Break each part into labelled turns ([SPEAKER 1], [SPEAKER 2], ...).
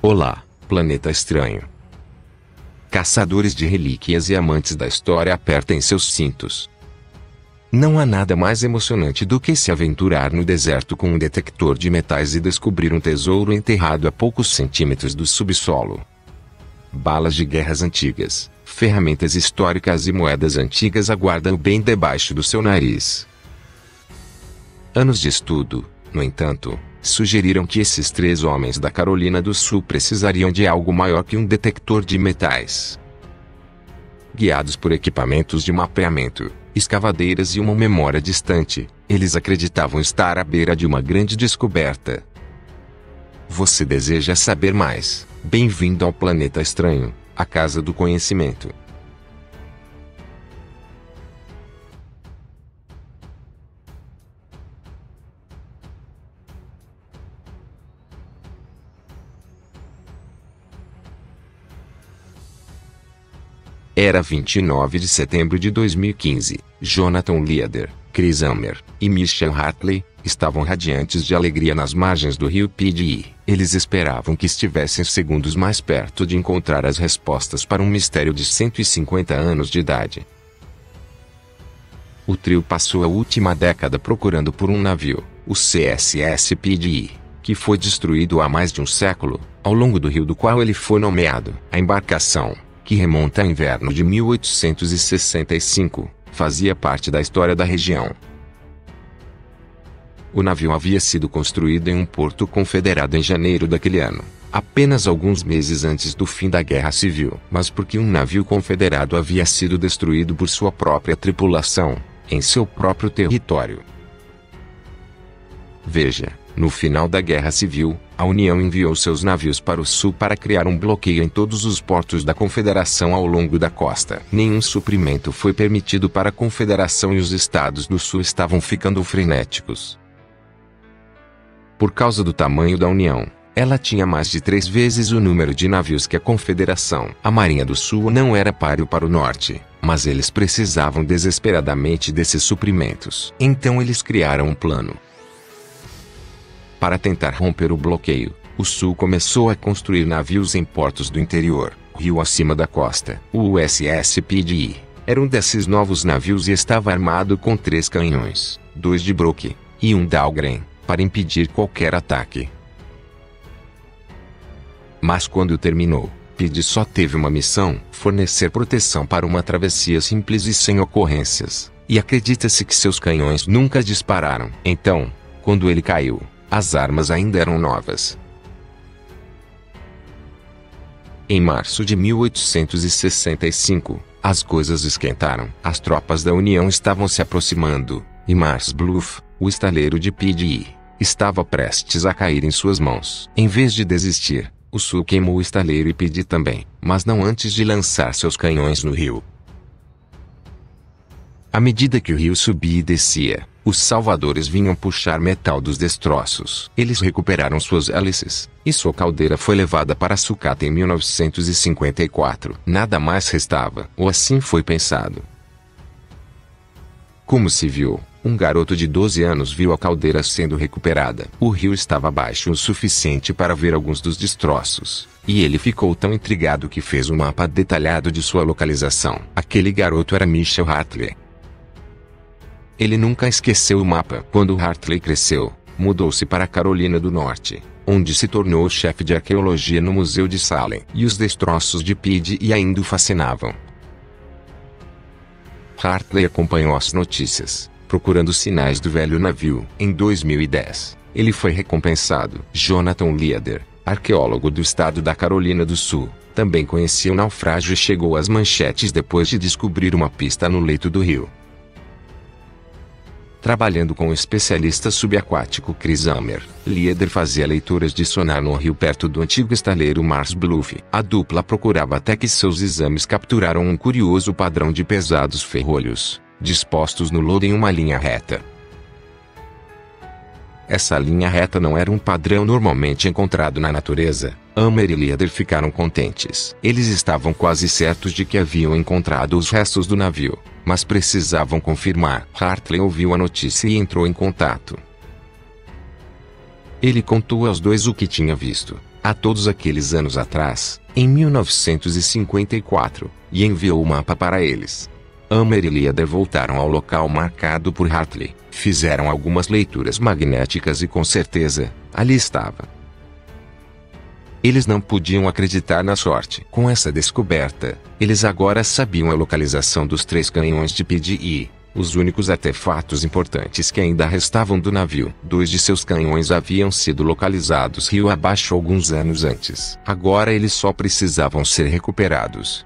[SPEAKER 1] Olá, planeta estranho. Caçadores de relíquias e amantes da história, apertem seus cintos. Não há nada mais emocionante do que se aventurar no deserto com um detector de metais e descobrir um tesouro enterrado a poucos centímetros do subsolo. Balas de guerras antigas, ferramentas históricas e moedas antigas aguardam bem debaixo do seu nariz. Anos de estudo, no entanto, sugeriram que esses 3 homens da Carolina do Sul precisariam de algo maior que um detector de metais. Guiados por equipamentos de mapeamento, escavadeiras e uma memória distante, eles acreditavam estar à beira de uma grande descoberta. Você deseja saber mais? Bem-vindo ao Planeta Estranho, a casa do conhecimento. Era 29 de setembro de 2015. Jonathan Leader, Chris Ammer e Michelle Hartley estavam radiantes de alegria nas margens do rio PDE. Eles esperavam que estivessem segundos mais perto de encontrar as respostas para um mistério de 150 anos de idade. O trio passou a última década procurando por um navio, o CSS PDE, que foi destruído há mais de um século, ao longo do rio do qual ele foi nomeado. A embarcação, que remonta ao inverno de 1865, fazia parte da história da região. O navio havia sido construído em um porto confederado em janeiro daquele ano, apenas alguns meses antes do fim da Guerra Civil, mas porque um navio confederado havia sido destruído por sua própria tripulação, em seu próprio território. Veja, no final da Guerra Civil, a União enviou seus navios para o sul para criar um bloqueio em todos os portos da Confederação ao longo da costa. Nenhum suprimento foi permitido para a Confederação e os estados do sul estavam ficando frenéticos. Por causa do tamanho da União, ela tinha mais de 3 vezes o número de navios que a Confederação. A Marinha do Sul não era páreo para o norte, mas eles precisavam desesperadamente desses suprimentos. Então eles criaram um plano. Para tentar romper o bloqueio, o Sul começou a construir navios em portos do interior, rio acima da costa. O USS PDE era um desses novos navios e estava armado com 3 canhões, 2 de Brooke e um Dahlgren, para impedir qualquer ataque. Mas quando terminou, PDE só teve uma missão: fornecer proteção para uma travessia simples e sem ocorrências, e acredita-se que seus canhões nunca dispararam. Então, quando ele caiu, as armas ainda eram novas. Em março de 1865, as coisas esquentaram. As tropas da União estavam se aproximando, e Mars Bluff, o estaleiro de PDE, estava prestes a cair em suas mãos. Em vez de desistir, o Sul queimou o estaleiro e PDE também, mas não antes de lançar seus canhões no rio. À medida que o rio subia e descia, os salvadores vinham puxar metal dos destroços. Eles recuperaram suas hélices, e sua caldeira foi levada para a sucata em 1954. Nada mais restava, ou assim foi pensado. Como se viu, um garoto de 12 anos viu a caldeira sendo recuperada. O rio estava baixo o suficiente para ver alguns dos destroços, e ele ficou tão intrigado que fez um mapa detalhado de sua localização. Aquele garoto era Michelle Hartley. Ele nunca esqueceu o mapa. Quando Hartley cresceu, mudou-se para a Carolina do Norte, onde se tornou chefe de arqueologia no Museu de Salem. E os destroços de PDE ainda o fascinavam. Hartley acompanhou as notícias, procurando sinais do velho navio. Em 2010, ele foi recompensado. Jonathan Leader, arqueólogo do estado da Carolina do Sul, também conhecia o naufrágio e chegou às manchetes depois de descobrir uma pista no leito do rio. Trabalhando com o especialista subaquático Chris Ammer, Leader fazia leituras de sonar no rio perto do antigo estaleiro Mars Bluff. A dupla procurava até que seus exames capturaram um curioso padrão de pesados ferrolhos, dispostos no lodo em uma linha reta. Essa linha reta não era um padrão normalmente encontrado na natureza. Ammer e Leader ficaram contentes. Eles estavam quase certos de que haviam encontrado os restos do navio, mas precisavam confirmar. Hartley ouviu a notícia e entrou em contato. Ele contou aos dois o que tinha visto, há todos aqueles anos atrás, em 1954, e enviou o mapa para eles. Homer e Leader voltaram ao local marcado por Hartley, fizeram algumas leituras magnéticas e com certeza, ali estava. Eles não podiam acreditar na sorte. Com essa descoberta, eles agora sabiam a localização dos 3 canhões de PDI, os únicos artefatos importantes que ainda restavam do navio. 2 de seus canhões haviam sido localizados rio abaixo alguns anos antes. Agora eles só precisavam ser recuperados.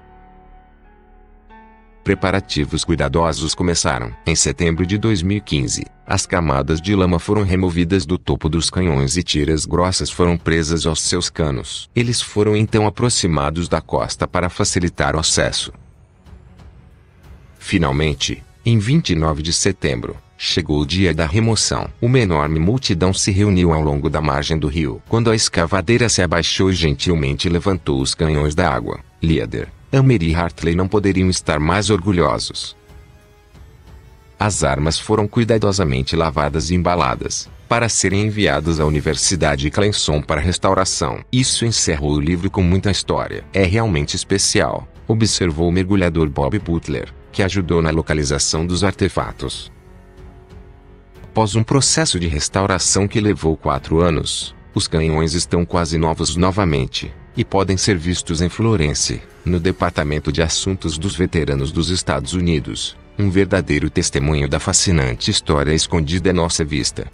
[SPEAKER 1] Preparativos cuidadosos começaram. Em setembro de 2015, as camadas de lama foram removidas do topo dos canhões e tiras grossas foram presas aos seus canos. Eles foram então aproximados da costa para facilitar o acesso. Finalmente, em 29 de setembro, chegou o dia da remoção. Uma enorme multidão se reuniu ao longo da margem do rio. Quando a escavadeira se abaixou e gentilmente levantou os canhões da água, Leader, Homer e Hartley não poderiam estar mais orgulhosos. As armas foram cuidadosamente lavadas e embaladas, para serem enviadas à Universidade Clemson para restauração. Isso encerrou o livro com muita história. É realmente especial, observou o mergulhador Bob Butler, que ajudou na localização dos artefatos. Após um processo de restauração que levou 4 anos, os canhões estão quase novos novamente, e podem ser vistos em Florence, no Departamento de Assuntos dos Veteranos dos Estados Unidos, um verdadeiro testemunho da fascinante história escondida à nossa vista.